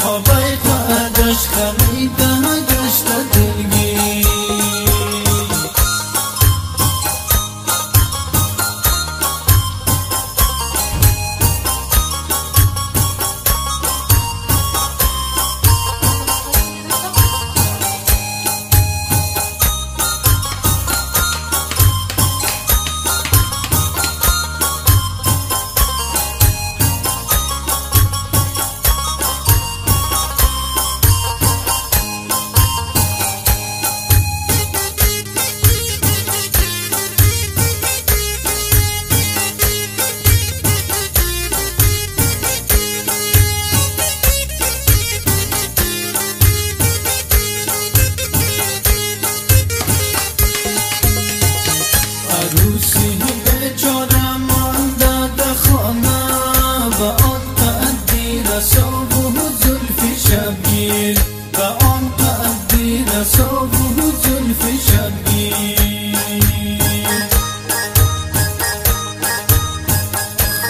آبای قدش خمیده گشت دلگیر عروسی بیچاره مانده در خانه به آن قدی رساب و زلف شبگیر به آن قدی رساب و زلف شبگیر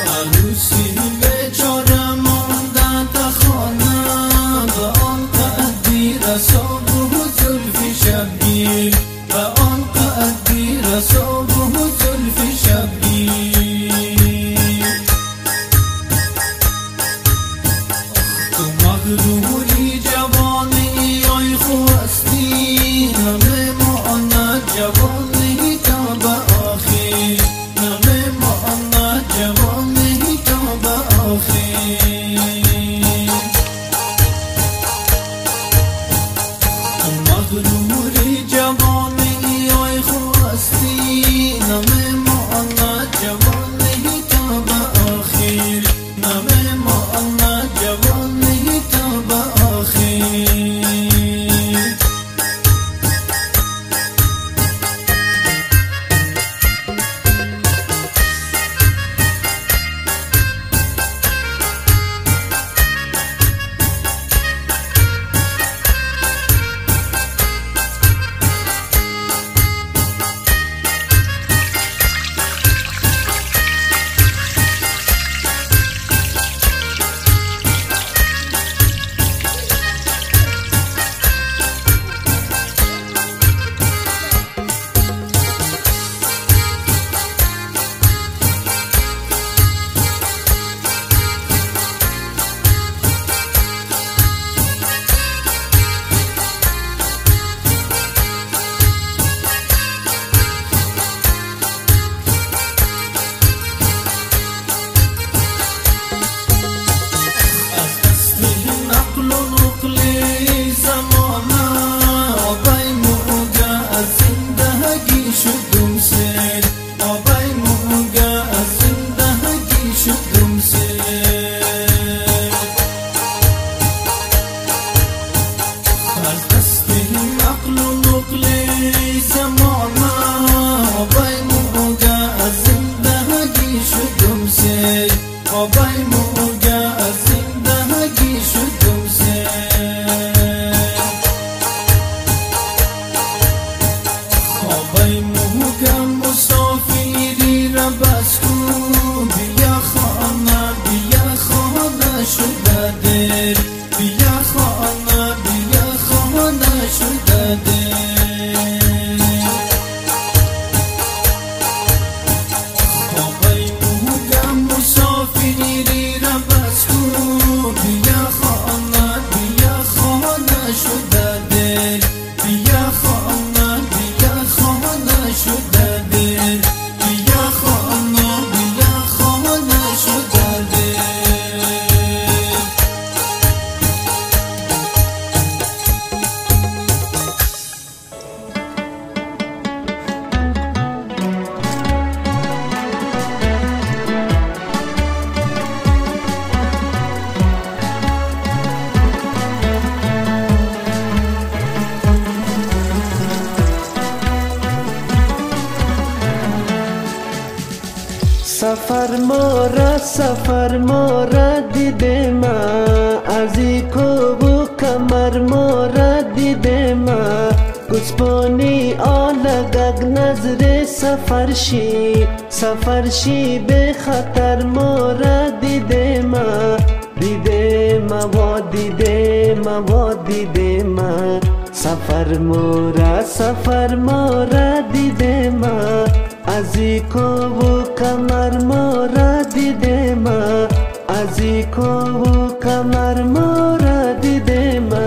عروسی بیچاره مانده در خانه به آن قدی رساب و زلف شبگیر به آن قدی رساب مغروری جوانی آی خواستی همه ماند جوانی تا به آخر همه ماند جوانی تا به آخر مغروری جوانی آی خواستی همه ماند جوانی تا به آخر همه ماند جوانی تا به آخر شدم سیر آبای موگا از زندگی شدم سیر از دست عقل و نقل زمانه آبای موگا از زندگی شدم سیر آبای موگا از زندگی شدم سیر آبای موگا مسافری را بس کن بیا خانه شده دل بیا خانه شده دل آبای موگا مسافری را بس کن بیا خانه شده دل بیا خانه شده دل بیا خانه شده دل سفر ما را دیده ما ازی کوب و کمر ما را دیده ما گسپانی آلگگ نظر سفر شی به خطر ما را دیده ما و دیده ما و دیده ما سفر مورا دیده ما ازیکو و کمر مورا دیده ما ازیکو و کمر مورا دیده ما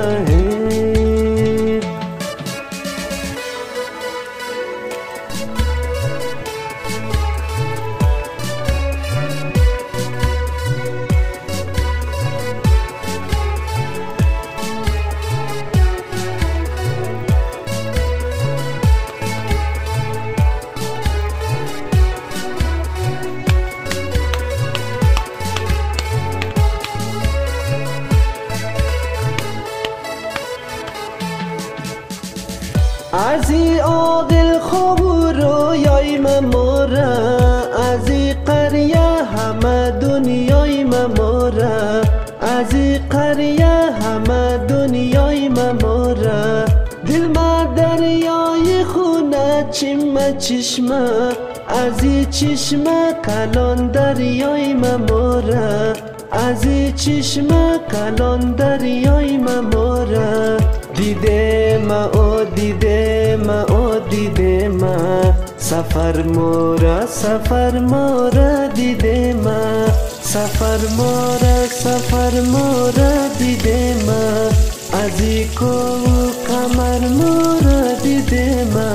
ازی عاقل خوب رویای مورا ازی قریه همه دنیای مورا ازی قریه همه دنیای مورا دل ما دریای خونه چشمه ازی چشمه کلان دریای مورا ازی چشمه کلان دریای مورا دیده ما او دیده ما او دیده ما سفر مورا دیده ما سفر مورا دیده ما ازیکو کمر مورا دیده ما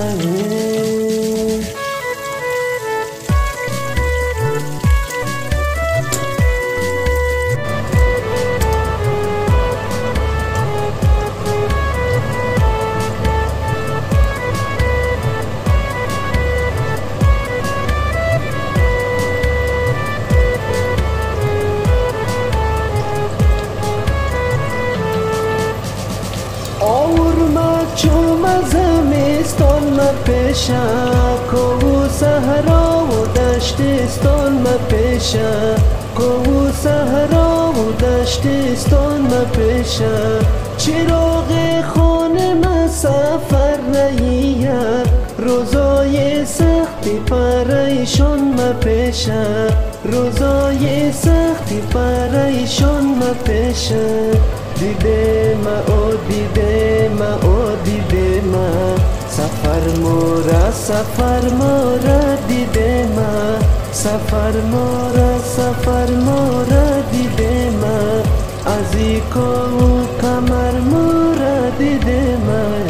چوم زمستان ما پیشا کو صحرا و دشتستان ما پیشا کو صحرا و دشتستان ما پیشا چراغ خانه ما سفر رهیه روزای سختی پریشان ما پیشا روزای سختی پریشان ما پیشا دیده ما او دیده ما او دیده ما سفر مورا دیده ما سفر مورا دیده ما ازیکو کمر مورا دیده ما